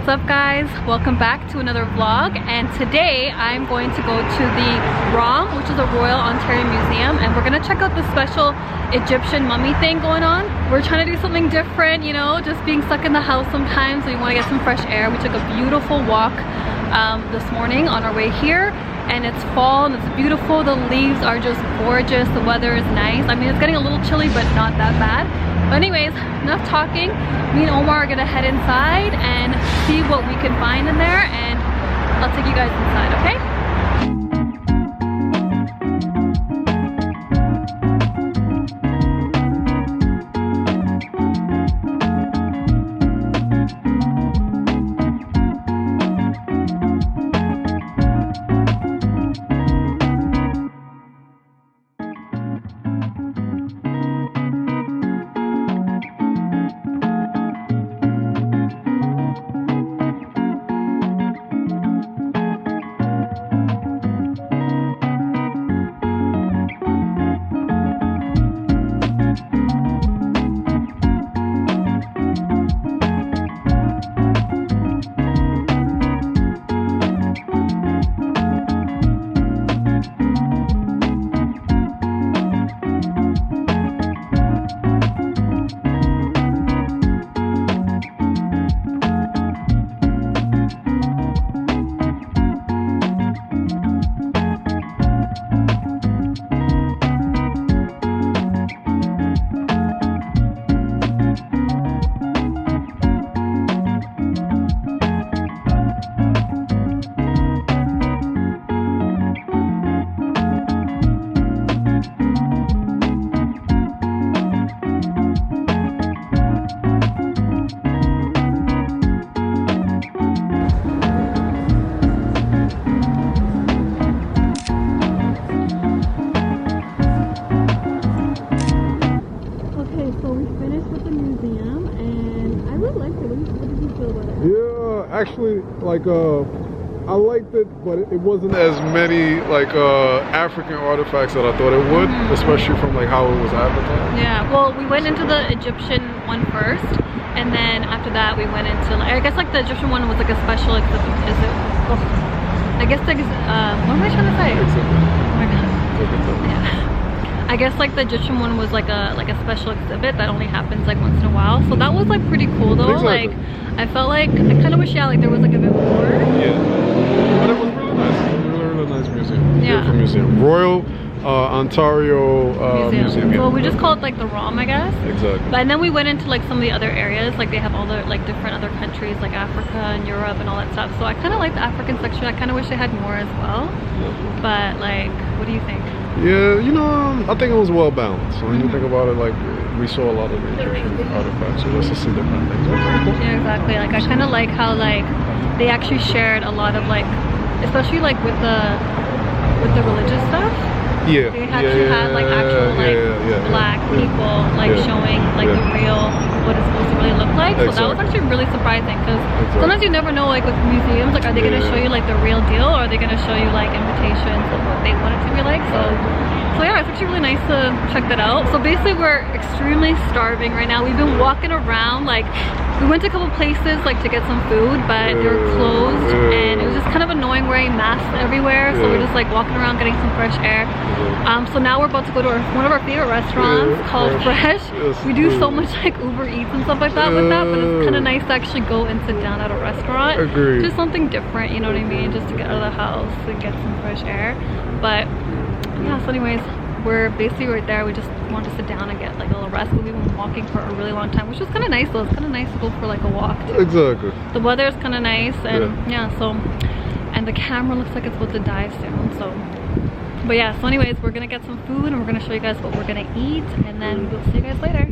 what's up guys? Welcome back to another vlog, and today I'm going to go to the ROM, which is a Royal Ontario Museum, and we're gonna check out the special Egyptian mummy thing going on. We're trying to do something different, you know, just being stuck in the house sometimes, so you want to get some fresh air. We took a beautiful walk this morning on our way here, and it's fall and it's beautiful. The leaves are just gorgeous. The weather is nice. I mean, it's getting a little chilly, but not that bad. But anyways, enough talking. Me and Omar are gonna head inside and see what we can find in there, and I'll take you guys inside, okay? Actually, like I liked it, but it wasn't as many like African artifacts that I thought it would, especially from like how it was advertised. Yeah, well, we went into the Egyptian one first, and then after that we went into, like, I guess like the Egyptian one was like a special exhibit. Is it? Oh, I guess like what am I trying to say? Exhibit. Oh my god. Yeah. I guess like the Egyptian one was like a special exhibit that only happens like once in a while. So that was like pretty cool though. Exactly. Like I felt like I kind of wish like there was like a bit more. Yeah, but it was really nice. It was a really nice museum. Yeah. Beautiful museum. Royal Ontario Museum. Well, we just call it like the ROM, I guess. Exactly. But and then we went into like some of the other areas. Like they have all the like different other countries like Africa and Europe and all that stuff. So I kind of like the African section. I kind of wish they had more as well. But like, what do you think? Yeah, you know, I think it was well balanced. When you think about it, like we saw a lot of the Egyptian artifacts, so let's just see different things. Yeah, exactly. Like I kind of like how like they actually shared a lot of like, especially like with the religious stuff. Yeah. They actually had like actual like black people like showing like the real what it's supposed to really look like. So that was actually really surprising, because sometimes you never know like with museums, like are they gonna show you like the real deal, or are they gonna show you like invitations of what they want it to be like? So yeah, it's actually really nice to check that out. So basically we're extremely starving right now. We've been walking around, like we went to a couple places like to get some food, but they were closed, and it was just kind of annoying wearing masks everywhere. So we're just like walking around getting some fresh air. So now we're about to go to one of our favorite restaurants called Fresh. We do so much like Uber Eats and stuff like that with that, but it's kind of nice to actually go and sit down at a restaurant. Agreed. Just something different, you know what I mean? Just to get out of the house and get some fresh air. But yeah, so anyways, we're basically right there. We just want to sit down and get like a little rest. We've been walking for a really long time, which was kind of nice though. It's kind of nice to go for like a walk too. Exactly. The weather is kind of nice, and so, and the camera looks like it's about to die soon, so. But yeah, so anyways, we're gonna get some food and we're gonna show you guys what we're gonna eat, and then we'll see you guys later.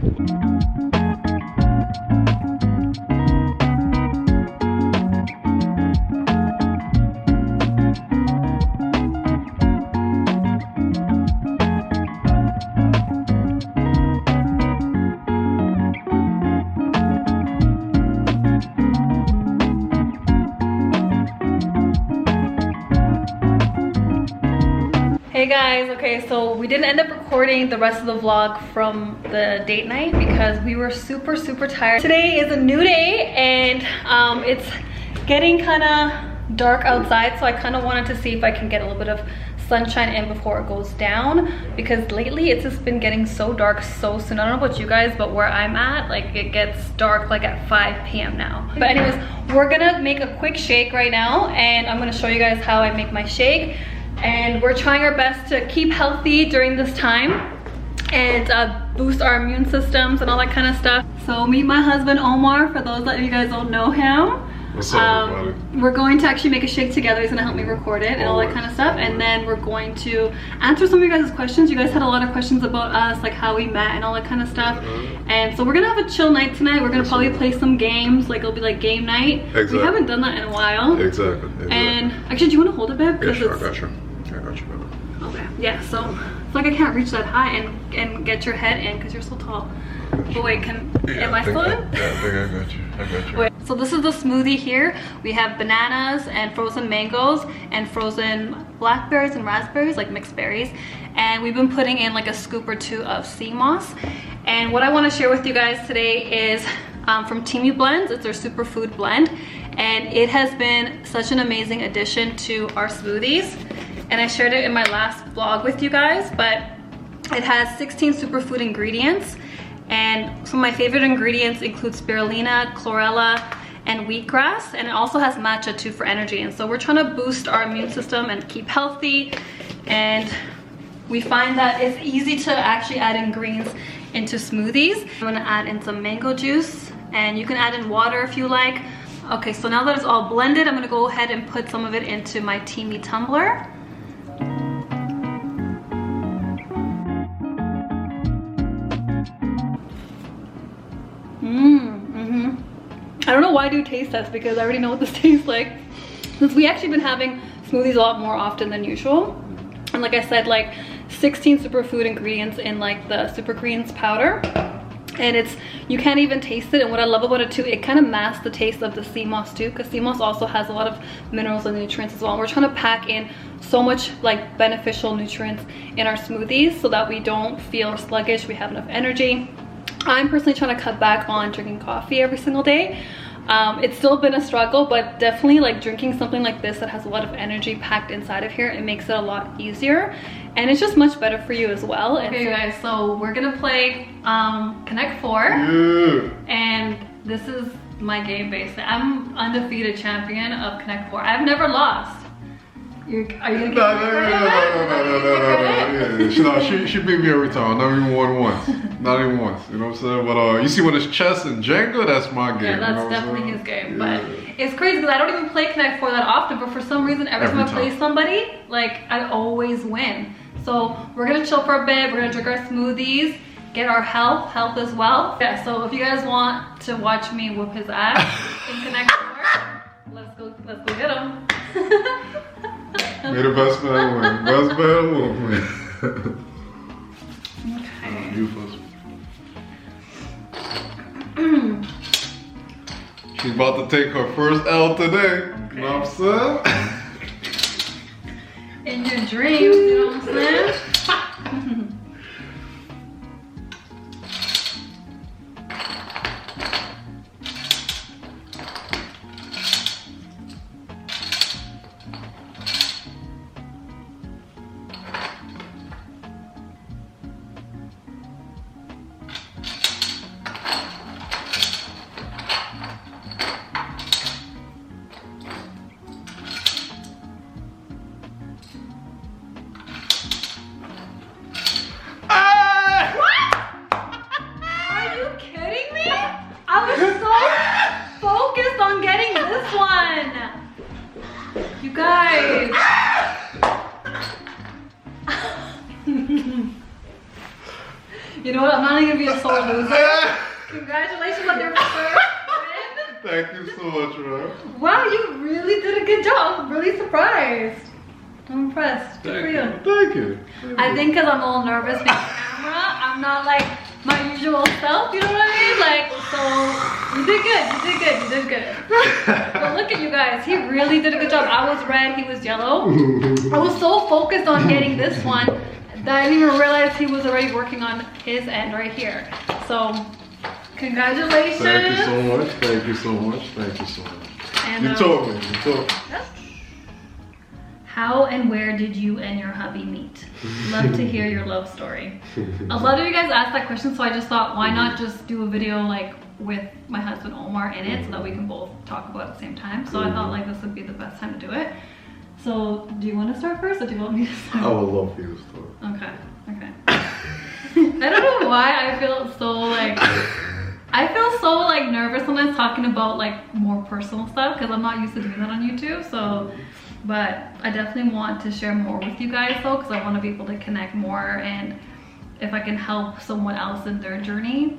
Hey guys, okay, so we didn't end up recording the rest of the vlog from the date night because we were super tired. Today is a new day, and it's getting kind of dark outside, so I kind of wanted to see if I can get a little bit of sunshine in before it goes down, because lately it's just been getting so dark so soon. I don't know about you guys, but where I'm at, like it gets dark like at 5 p.m. now. But anyways, we're gonna make a quick shake right now, and I'm gonna show you guys how I make my shake. And we're trying our best to keep healthy during this time and boost our immune systems and all that kind of stuff. So meet my husband Omar, for those that you guys don't know him. What's up, everybody? We're going to actually make a shake together. He's gonna help me record it and all that kind of stuff. And then we're going to answer some of you guys' questions. You guys had a lot of questions about us, like how we met and all that kind of stuff. And so we're gonna have a chill night tonight. We're gonna probably play some games, like it'll be like game night. Exactly. We haven't done that in a while. Exactly. And actually, do you want to hold it, babe? Yeah, sure, I got you. I got you, baby. Okay, yeah, so it's like I can't reach that high and get your head in because you're so tall. But wait, am I still in? Yeah, I think I got you. I got you. Wait, so this is the smoothie here. We have bananas and frozen mangoes and frozen blackberries and raspberries, like mixed berries. And we've been putting in like a scoop or two of sea moss. And what I want to share with you guys today is from TEAMI blends. It's their superfood blend. And it has been such an amazing addition to our smoothies. And I shared it in my last vlog with you guys, but it has 16 superfood ingredients. And some of my favorite ingredients include spirulina, chlorella, and wheatgrass. And it also has matcha too for energy. And so we're trying to boost our immune system and keep healthy. And we find that it's easy to actually add ingredients into smoothies. I'm gonna add in some mango juice, and you can add in water if you like. Okay, so now that it's all blended, I'm gonna go ahead and put some of it into my TEAMI tumbler. I don't know why I do taste tests, because I already know what this tastes like. Since we actually been having smoothies a lot more often than usual. And like I said, like 16 superfood ingredients in like the super greens powder. And it's, you can't even taste it. And what I love about it too, it kind of masks the taste of the sea moss too, because sea moss also has a lot of minerals and nutrients as well. And we're trying to pack in so much like beneficial nutrients in our smoothies so that we don't feel sluggish, we have enough energy. I'm personally trying to cut back on drinking coffee every single day. It's still been a struggle, but definitely like drinking something like this that has a lot of energy packed inside of here, it makes it a lot easier, and it's just much better for you as well. Okay, guys, so we're gonna play Connect 4. Yeah. And this is my game basically. I'm undefeated champion of Connect 4. I've never lost. Are you gonna give me credit? No, she beat me every time. Not even once. Not even once. You know what I'm saying? But you see when it's chess and Jenga, that's my game. Yeah, that's you know definitely his game. Yeah. But it's crazy because I don't even play Connect 4 that often, but for some reason every time I play somebody, like I always win. So we're gonna chill for a bit, we're gonna drink our smoothies, get our health as well. Yeah, so if you guys want to watch me whoop his ass in Connect 4, let's go get him. May the best man win. Best man win. Okay. You first. She's about to take her first L today. Okay. You know what I'm saying? In your dreams, you know what I'm saying? You guys. You know what? I'm not even gonna be a sore loser. Congratulations on your first win. Thank you so much, man. Wow, you really did a good job. I'm really surprised. I'm impressed. Good for you. Thank you. I think because I'm a little nervous being on camera, I'm not like my usual self, you know what I mean? Like, so you did good, you did good, you did good. But look at you guys, he really did a good job. I was red, he was yellow. I was so focused on getting this one that I didn't even realize he was already working on his end right here. So, congratulations. Thank you so much, thank you so much, thank you so much. And, you told me. You told me. How and where did you and your hubby meet? Love to hear your love story. A lot of you guys asked that question, so I just thought, why not just do a video like with my husband Omar in it, so that we can both talk about it at the same time. So I thought like this would be the best time to do it. So do you want to start first, or do you want me to start? I would love for you to start. Okay. Okay. I don't know why I feel so like nervous sometimes talking about like more personal stuff, because I'm not used to doing that on YouTube. So, but I definitely want to share more with you guys though, because I want to be able to connect more, and if I can help someone else in their journey,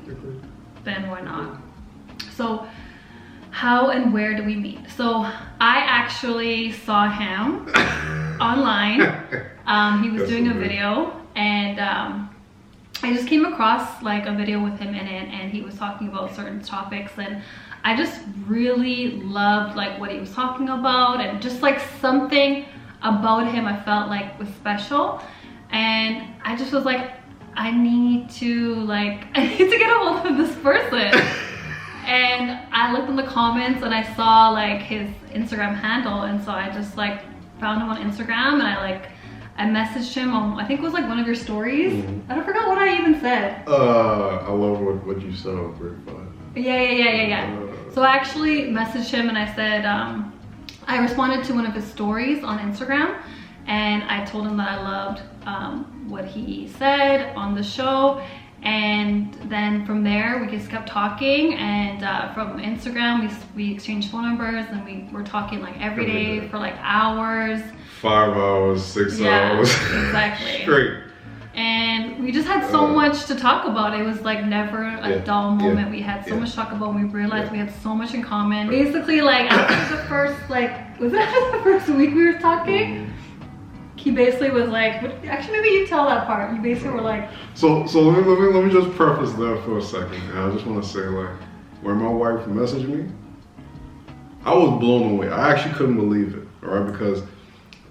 then why not? So how and where do we meet? So I actually saw him online. He was doing a video, and I just came across like a video with him in it, and he was talking about certain topics, and I just really loved like what he was talking about, and just like something about him I felt like was special, and I just was like, I need to get a hold of this person. And I looked in the comments and I saw like his Instagram handle, and so I just like found him on Instagram, and I messaged him on, I think it was like one of your stories. I don't forget what I even said. I love what you said. Very fun. Yeah. So I actually messaged him, and I said, I responded to one of his stories on Instagram, and I told him that I loved what he said on the show. And then from there we just kept talking, and from Instagram we exchanged phone numbers, and we were talking like every day for like hours. 5 hours, 6 hours. Exactly. Straight. And we just had so much to talk about. It was like never a dull moment. We had so much to talk about, and we realized we had so much in common. Basically, like after the first was it after the first week we were talking? He basically was like, actually maybe you tell that part. You basically were like, so let me just preface that for a second. And I just want to say, like, when my wife messaged me, I was blown away. I actually couldn't believe it, all right? Because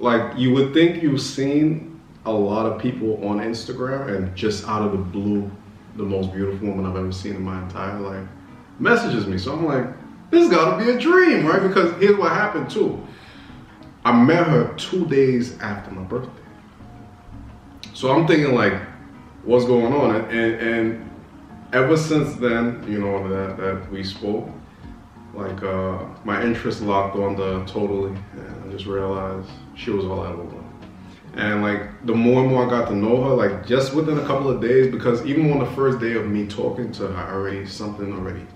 like you would think you've seen a lot of people on Instagram, and just out of the blue, the most beautiful woman I've ever seen in my entire life messages me. So I'm like, this gotta be a dream, right? Because here's what happened too. I met her 2 days after my birthday. So I'm thinking like, what's going on? And ever since then, you know, that we spoke, like my interest locked on the totally, and I just realized she was all I ever wanted. And like the more and more I got to know her, like just within a couple of days, because even on the first day of me talking to her, something already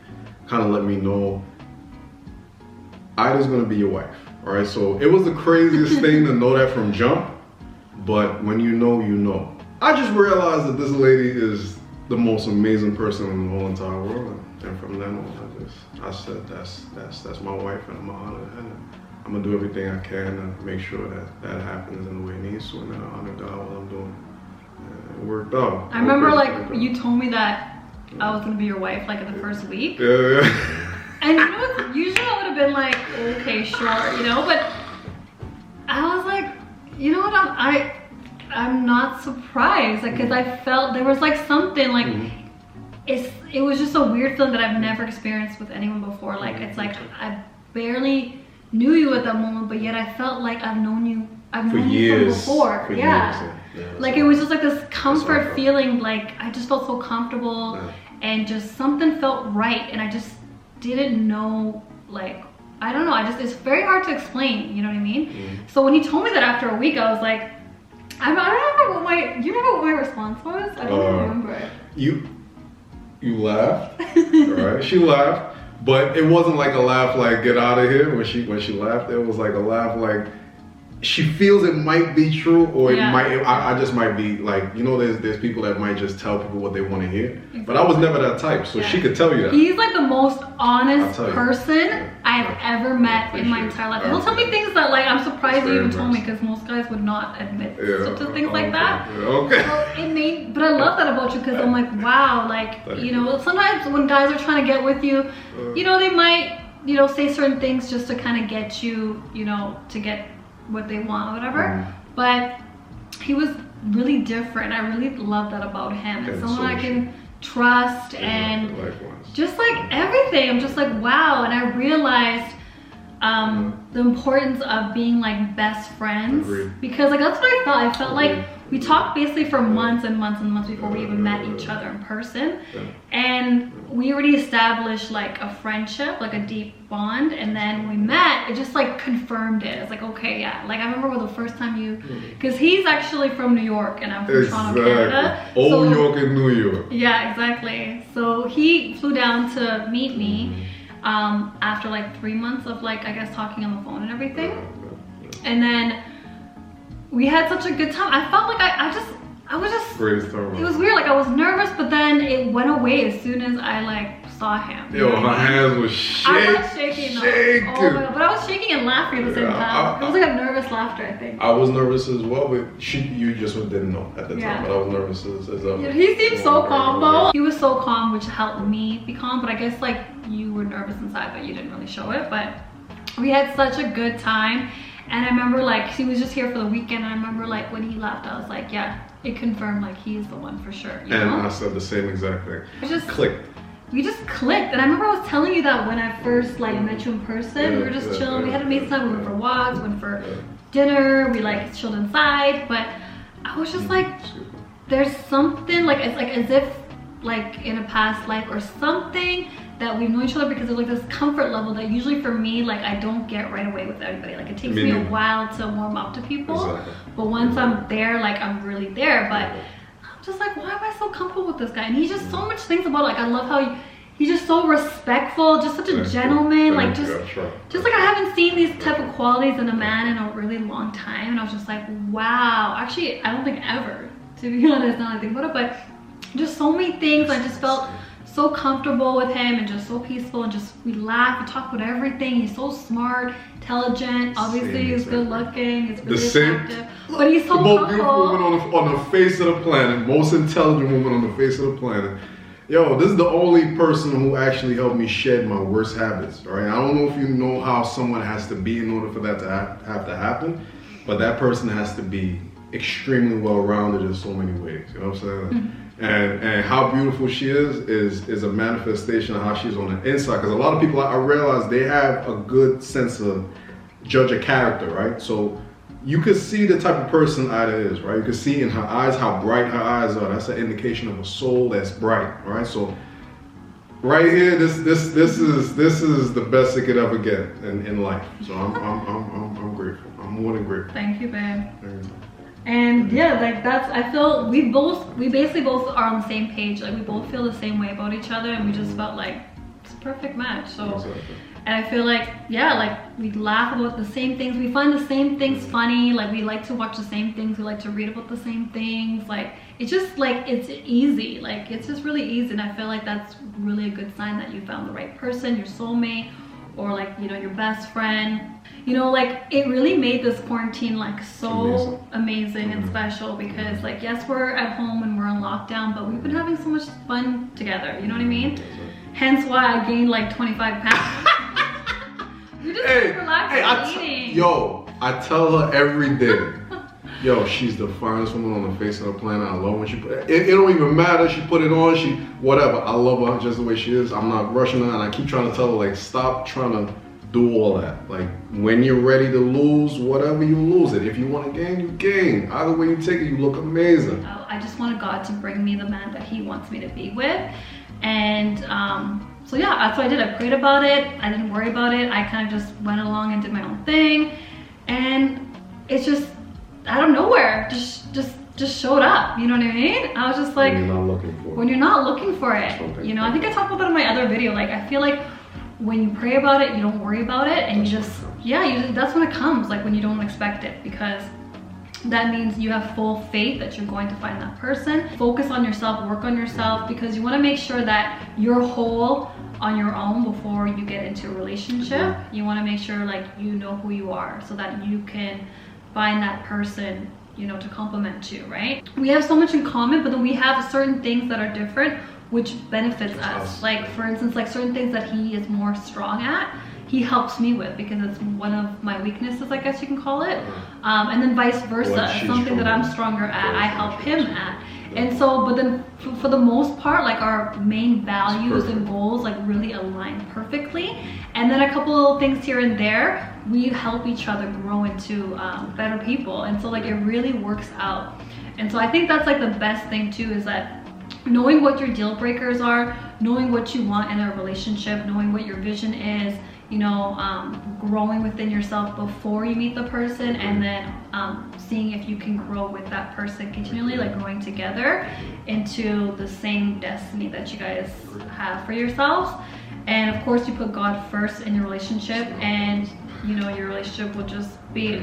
kind of let me know, Ida's gonna be your wife. All right, so it was the craziest thing to know that from jump, but when you know, you know. I just realized that this lady is the most amazing person in the whole entire world, and from then on, I said that's my wife, and I'm gonna honor her. I'm gonna do everything I can to make sure that happens in the way it needs to, and then I honor God while I'm doing it. It worked out. I remember like you told me that I was gonna be your wife like in the first week. Yeah. And you know, usually I would have been like, okay, sure, you know, but I was like, you know what, I'm not surprised, like, because I felt there was like something like, it was just a weird feeling that I've never experienced with anyone before. Like, it's like I barely knew you at that moment, but yet I felt like I've known you from before. Yeah. Like it was just like this comfort feeling, like I just felt so comfortable, and just something felt right, and I just didn't know, like, I don't know, it's very hard to explain, you know what I mean? So when he told me that after a week, I was like, I don't remember you remember what my response was? I don't remember. You laughed, right? She laughed, but it wasn't like a laugh like get out of here when she laughed. It was like a laugh like she feels it might be true, or it might. I just might be like, you know, there's people that might just tell people what they want to hear. Exactly. But I was never that type, so she could tell you that. He's like the most honest person I've ever met in my entire life. He'll tell me things that like I'm surprised you even told me, because most guys would not admit to things like that. Okay. So but I love that about you, because I'm like, wow, like, you know, sometimes when guys are trying to get with you, you know, they might, you know, say certain things just to kind of get you, you know, to get what they want or whatever. But he was really different. I really love that about him. And someone I can trust, and just like everything. I'm just like, wow. And I realized the importance of being like best friends. Agreed. Because like that's what I felt. I felt like we talked basically for months and months and months before we even met each other in person. And we already established like a friendship, like a deep bond. And then when we met, it just like confirmed it. It's like, okay, yeah. Like I remember the first time you, because he's actually from New York and I'm from Toronto, Canada. Old York and New York. Yeah, exactly. So he flew down to meet me after like 3 months of like, I guess, talking on the phone and everything. And then we had such a good time. I felt like I was just, greatest time. it was weird. Like I was nervous, but then it went away as soon as I like saw him. Yo, my hands were shaking. I was shaking. Oh my God. But I was shaking and laughing at the same time. It was like a nervous laughter, I think. I was nervous as well, but you just didn't know at the time. But I was nervous as well. Yeah, he seemed so calm though. He was so calm, which helped me be calm. But I guess like you were nervous inside, but you didn't really show it. But we had such a good time. And I remember like he was just here for the weekend. And I remember like when he left, I was like, yeah, it confirmed like he's the one for sure. You know? I said the same exact thing. It just clicked. We just clicked. And I remember I was telling you that when I first like met you in person. We were just chilling. We had amazing time. We went for walks, went for dinner. We like chilled inside. But I was just like, there's something like, it's like as if like in a past life or something that we've known each other, because there's like this comfort level that usually for me, like I don't get right away with everybody. Like it takes me a while to warm up to people. But once I'm there, like I'm really there. But I'm just like, why am I so comfortable with this guy? And he's just so much things about it. Like I love how he's just so respectful, just such a gentleman. Like just like I haven't seen these type of qualities in a man in a really long time. And I was just like, wow. Actually, I don't think ever, to be honest, now that I think about it. But just so many things. I just felt so comfortable with him and just so peaceful, and just we laugh, we talk about everything. He's so smart, intelligent, obviously he's good looking, he's really attractive, but he's so the most beautiful woman on the face of the planet, most intelligent woman on the face of the planet. Yo, this is the only person who actually helped me shed my worst habits, right? I don't know if you know how someone has to be in order for that to have to happen, but that person has to be extremely well-rounded in so many ways, you know what I'm saying? And how beautiful she is a manifestation of how she's on the inside. Because a lot of people, I realize, they have a good sense of judge a character, right? So you could see the type of person Ida is, right? You could see in her eyes how bright her eyes are. That's an indication of a soul that's bright, right? So right here, this is the best it could ever get in life. So I'm grateful. I'm more than grateful. Thank you, babe. And yeah, like that's, I feel we basically both are on the same page. Like we both feel the same way about each other, and we just felt like it's a perfect match. So and I feel like, yeah, like we laugh about the same things, we find the same things funny, like we like to watch the same things, we like to read about the same things. Like it's just like, it's easy, like it's just really easy. And I feel like that's really a good sign that you found the right person, your soulmate, or like, you know, your best friend. You know, like it really made this quarantine like so amazing and special, because like, yes, we're at home and we're on lockdown, but we've been having so much fun together, you know what I mean? Hence why I gained like 25 pounds. You're just relaxing eating. Yo, I tell her every day, yo, she's the finest woman on the face of the planet. I love when she put it. It don't even matter. She put it on, whatever. I love her just the way she is. I'm not rushing her, and I keep trying to tell her, like, stop trying to do all that. Like, when you're ready to lose, whatever, you lose it. If you want to gain, you gain. Either way you take it, you look amazing. I just wanted God to bring me the man that he wants me to be with. And so yeah, that's what I did. I prayed about it. I didn't worry about it. I kind of just went along and did my own thing. And it's just out of nowhere, just showed up. You know what I mean? I was just like, when you're not looking for it. When you're not looking for it. You know, I think I talked about that in my other video. Like, I feel like when you pray about it, you don't worry about it, and you just, yeah, that's when it comes, like when you don't expect it, because that means you have full faith that you're going to find that person. Focus on yourself, work on yourself, because you want to make sure that you're whole on your own before you get into a relationship. You want to make sure like you know who you are, so that you can find that person, you know, to complement you, right? We have so much in common, but then we have certain things that are different, which benefits us. Like, for instance, like certain things that he is more strong at, he helps me with, because it's one of my weaknesses, I guess you can call it. And then vice versa, something that I'm stronger at, I help him at. And so, but then for the most part, like our main values and goals like really align perfectly. And then a couple of things here and there, we help each other grow into better people. And so like it really works out. And so I think that's like the best thing too, is that knowing what your deal breakers are, knowing what you want in a relationship, knowing what your vision is, you know, growing within yourself before you meet the person, and then seeing if you can grow with that person continually, like growing together into the same destiny that you guys have for yourselves. And of course you put God first in your relationship, and you know, your relationship will just be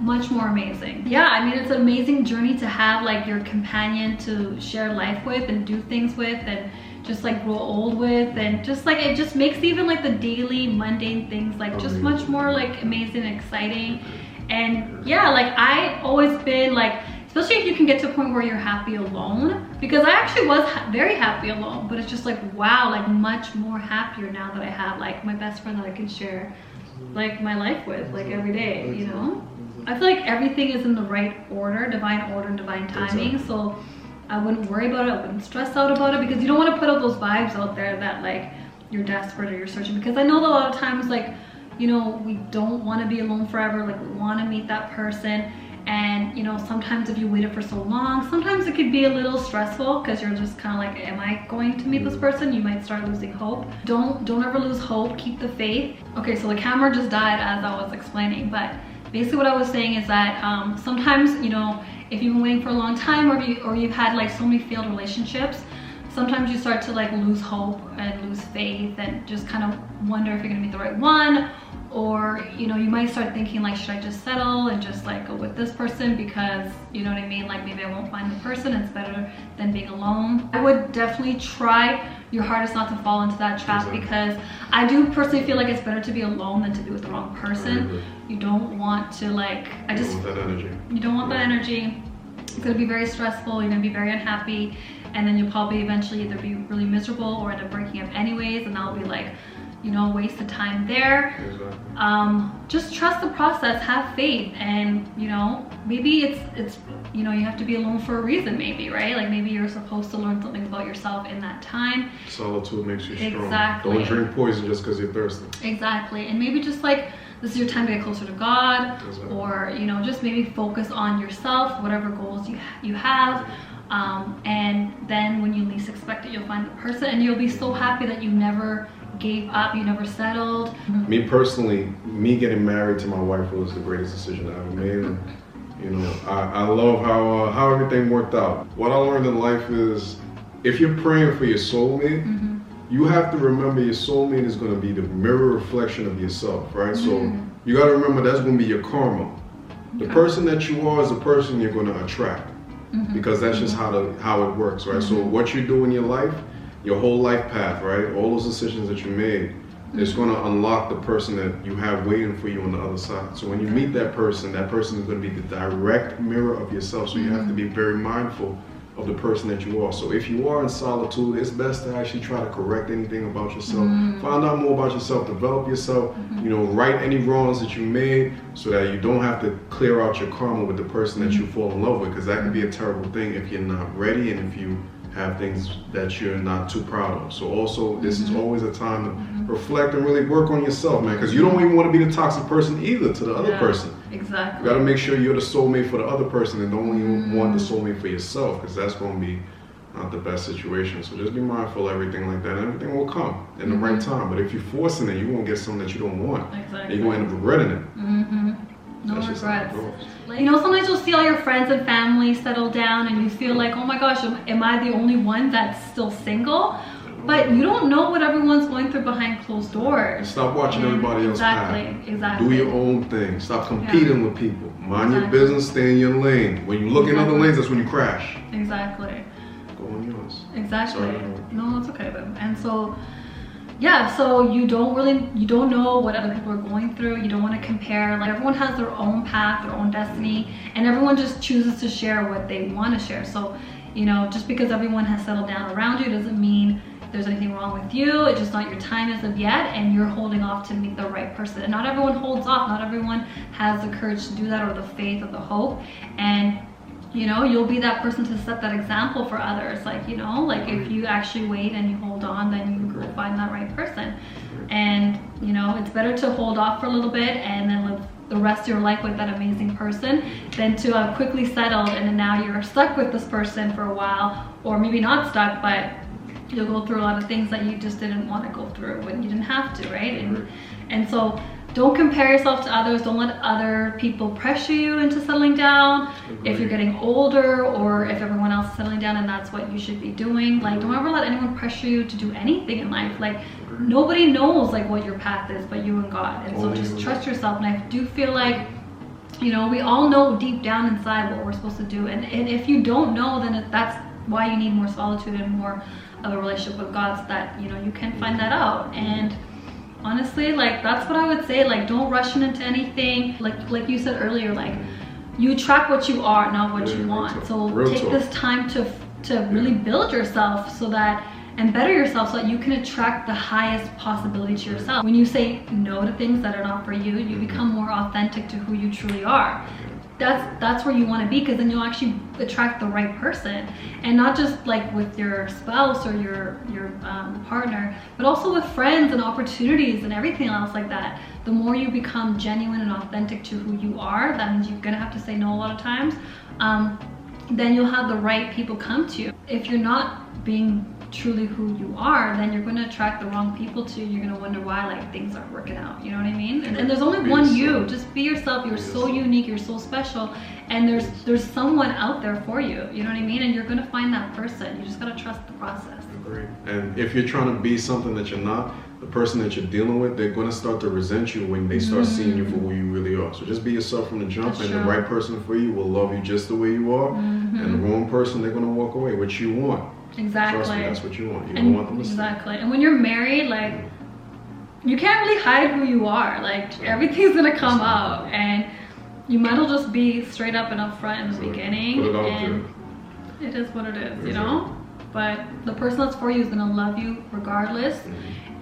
much more amazing. Yeah, I mean, it's an amazing journey to have like your companion to share life with and do things with, and just like grow old with, and just like it just makes even like the daily mundane things like just much more like amazing and exciting. And yeah, like I always been like, especially if you can get to a point where you're happy alone, because I actually was very happy alone, but it's just like, wow, like much more happier now that I have like my best friend that I can share like my life with like every day, you know. I feel like everything is in the right order, divine order and divine timing. So I wouldn't worry about it, I wouldn't stress out about it, because you don't want to put out those vibes out there that like you're desperate or you're searching. Because I know that a lot of times, like, you know, we don't want to be alone forever, like we want to meet that person. And you know, sometimes if you waited for so long, sometimes it could be a little stressful, because you're just kind of like, am I going to meet this person? You might start losing hope. Don't ever lose hope, keep the faith. Okay, so the camera just died as I was explaining, but basically what I was saying is that sometimes, you know, if you've been waiting for a long time, or you've had like so many failed relationships, sometimes you start to like lose hope and lose faith, and just kind of wonder if you're gonna meet the right one. Or, you know, you might start thinking like, should I just settle and just like go with this person, because, you know what I mean, like maybe I won't find the person, it's better than being alone. I would definitely try your hardest not to fall into that trap, because I do personally feel like it's better to be alone than to be with the wrong person. You don't want to like, you don't want that energy. You don't want that energy. It's gonna be very stressful, you're gonna be very unhappy, and then you'll probably eventually either be really miserable or end up breaking up anyways, and that'll be like, you know, waste of time there. Just trust the process, have faith, and you know, maybe it's you know, you have to be alone for a reason, maybe, right? Like maybe you're supposed to learn something about yourself in that time. Solitude makes you strong. Exactly. Don't drink poison just because you're thirsty. Exactly. And maybe just like, this is your time to get closer to God, or you know, just maybe focus on yourself, whatever goals you have. And then when you least expect it, you'll find the person, and you'll be so happy that you never gave up, you never settled. Me personally, me getting married to my wife was the greatest decision I ever made. And, you know, I love how everything worked out. What I learned in life is, if you're praying for your soulmate, you have to remember your soulmate is going to be the mirror reflection of yourself, right? So you got to remember that's going to be your karma. The person that you are is the person you're going to attract, because that's just how it works, right? So what you do in your life, your whole life path, right? All those decisions that you made, it's going to unlock the person that you have waiting for you on the other side. So when you meet that person is going to be the direct mirror of yourself. So you have to be very mindful of the person that you are. So if you are in solitude, it's best to actually try to correct anything about yourself. Find out more about yourself, develop yourself, you know, right any wrongs that you made, so that you don't have to clear out your karma with the person that you fall in love with, because that can be a terrible thing if you're not ready and if you have things that you're not too proud of. So also, this is always a time to reflect and really work on yourself, man, because you don't even want to be the toxic person either to the other person. Exactly. You got to make sure you're the soulmate for the other person, and don't even want the soulmate for yourself, because that's going to be not the best situation. So just be mindful of everything like that, and everything will come in the right time. But if you're forcing it, you're going to get something that you don't want. Exactly. And you're going to end up regretting it. No regrets. You know, sometimes you'll see all your friends and family settle down, and you feel like, oh my gosh, am I the only one that's still single? But you don't know what everyone's going through behind closed doors. Stop watching everybody else path. Exactly. Do your own thing. Stop competing with people. Mind your business, stay in your lane. When you look in other lanes, that's when you crash. Exactly. Go on yours. Exactly. No, it's okay, babe. And so, yeah, so you don't know what other people are going through. You don't want to compare. Like, everyone has their own path, their own destiny, and everyone just chooses to share what they want to share. So, you know, just because everyone has settled down around you doesn't mean there's anything wrong with you. It's just not your time as of yet, and you're holding off to meet the right person. And not everyone holds off. Not everyone has the courage to do that, or the faith or the hope. And you know, you'll be that person to set that example for others. Like, you know, like if you actually wait and you hold on, then you will find that right person. And, you know, it's better to hold off for a little bit and then live the rest of your life with that amazing person than to have quickly settled and then now you're stuck with this person for a while, or maybe not stuck, but you'll go through a lot of things that you just didn't want to go through when you didn't have to, right? And so don't compare yourself to others. Don't let other people pressure you into settling down. If you're getting older or if everyone else is settling down and that's what you should be doing, like don't ever let anyone pressure you to do anything in life. Like nobody knows like what your path is but you and God. And so just trust yourself. And I do feel like, you know, we all know deep down inside what we're supposed to do. And if you don't know, then that's why you need more solitude and more of a relationship with God, so that, you know, you can find that out. And honestly, like that's what I would say. Like don't rush into anything. Like you said earlier, like you attract what you are, not what you want. So take this time to really build yourself so that, and better yourself so that you can attract the highest possibility to yourself. When you say no to things that are not for you, you become more authentic to who you truly are. That's where you want to be, because then you'll actually attract the right person, and not just like with your spouse or your partner, but also with friends and opportunities and everything else like that. The more you become genuine and authentic to who you are, that means you're gonna have to say no a lot of times, then you'll have the right people come to you. If you're not being truly who you are, then you're going to attract the wrong people to you. You're going to wonder why like things aren't working out, you know what I mean? And there's only one you. Just be yourself. You're so unique, you're so special, and there's someone out there for you, you know what I mean? And you're going to find that person. You just got to trust the process. Agreed. And if you're trying to be something that you're not, the person that you're dealing with, they're going to start to resent you when they start seeing you for who you really are. So just be yourself from the jump, and the right person for you will love you just the way you are, and the wrong person, they're going to walk away, which you want. Exactly. Trust me, that's what you want. You don't want them to Exactly. And when you're married, like, you can't really hide who you are. Like, everything's gonna come out, and you might as well just be straight up and upfront in the beginning. Put it out and there. It is what it is, you know? But the person that's for you is gonna love you regardless,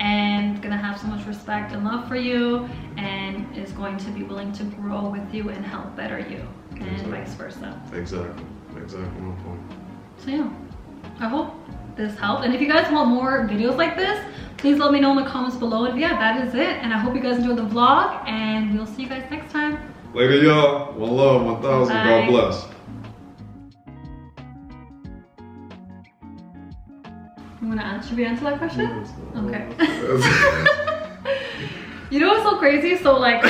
and gonna have so much respect and love for you, and is going to be willing to grow with you and help better you, and vice versa. Exactly. Exactly my point. So yeah. I hope this helped, and if you guys want more videos like this, please let me know in the comments below. And yeah, that is it, and I hope you guys enjoyed the vlog, and we'll see you guys next time. Later, y'all. One love, 1,000. God bless. You want to answer? Should we answer that question? Okay. You know what's so crazy? So like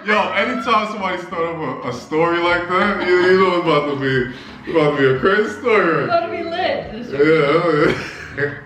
yo, anytime somebody start up a story like that, you know it's about to be a crazy story. It's about to be lit. Yeah.